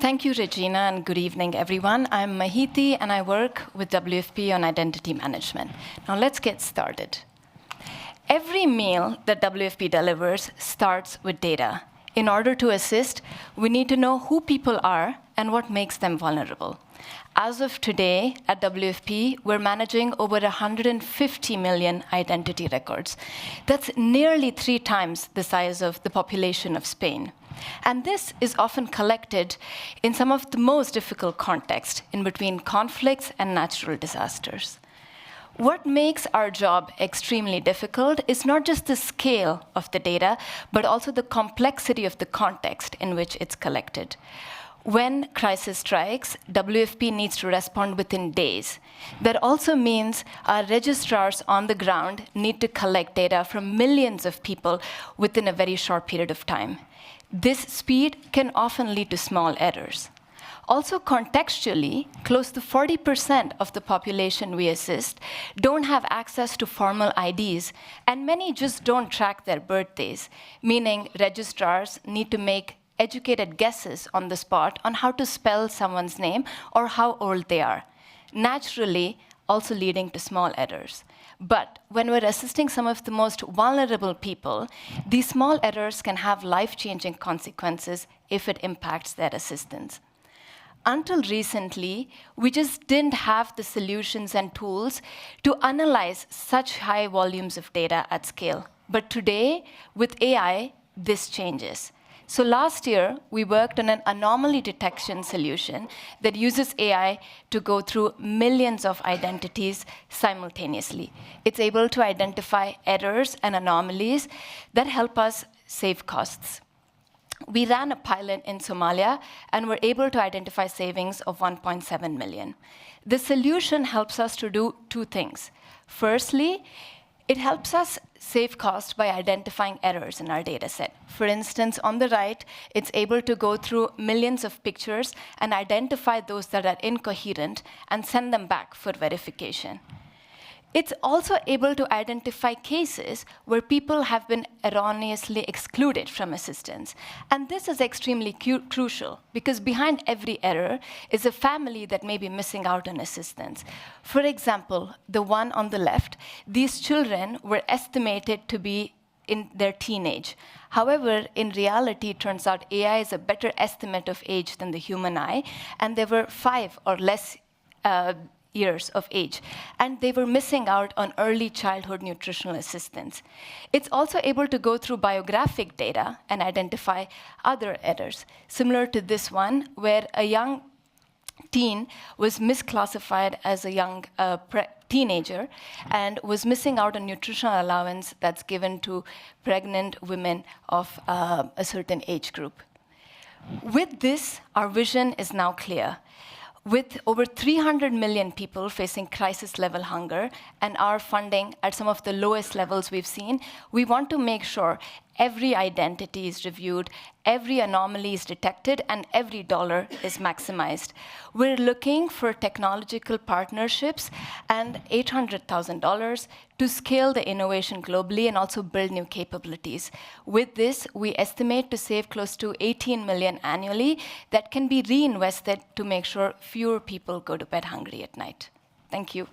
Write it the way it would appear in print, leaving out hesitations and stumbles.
Thank you, Regina, and good evening, everyone. I'm Mahiti, and I work with WFP on identity management. Now, let's get started. Every meal that WFP delivers starts with data. In order to assist, we need to know who people are and what makes them vulnerable. As of today, at WFP, we're managing over 150 million identity records. That's nearly 3 times the size of the population of Spain. And this is often collected in some of the most difficult contexts, in between conflicts and natural disasters. What makes our job extremely difficult is not just the scale of the data, but also the complexity of the context in which it's collected. When crisis strikes, WFP needs to respond within days. That also means our registrars on the ground need to collect data from millions of people within a very short period of time. This speed can often lead to small errors. Also, contextually, close to 40% of the population we assist don't have access to formal IDs, and many just don't track their birthdays, meaning registrars need to make educated guesses on the spot on how to spell someone's name or how old they are, naturally also leading to small errors. But when we're assisting some of the most vulnerable people, these small errors can have life-changing consequences if it impacts their assistance. Until recently, we just didn't have the solutions and tools to analyze such high volumes of data at scale. But today, with AI, this changes. So last year, we worked on an anomaly detection solution that uses AI to go through millions of identities simultaneously. It's able to identify errors and anomalies that help us save costs. We ran a pilot in Somalia and were able to identify savings of 1.7 million. The solution helps us to do 2 things. Firstly, it helps us save cost by identifying errors in our data set. For instance, on the right, it's able to go through millions of pictures and identify those that are incoherent and send them back for verification. It's also able to identify cases where people have been erroneously excluded from assistance. And this is extremely crucial, because behind every error is a family that may be missing out on assistance. For example, the one on the left, these children were estimated to be in their teenage. However, in reality, it turns out AI is a better estimate of age than the human eye, and they were 5 or less years of age, and they were missing out on early childhood nutritional assistance. It's also able to go through biographic data and identify other errors, similar to this one, where a young teen was misclassified as a young teenager and was missing out on nutritional allowance that's given to pregnant women of a certain age group. With this, our vision is now clear. With over 300 million people facing crisis-level hunger and our funding at some of the lowest levels we've seen, we want to make sure every identity is reviewed, every anomaly is detected, and every dollar is maximized. We're looking for technological partnerships and $800,000 to scale the innovation globally and also build new capabilities. With this, we estimate to save close to 18 million annually that can be reinvested to make sure fewer people go to bed hungry at night. Thank you.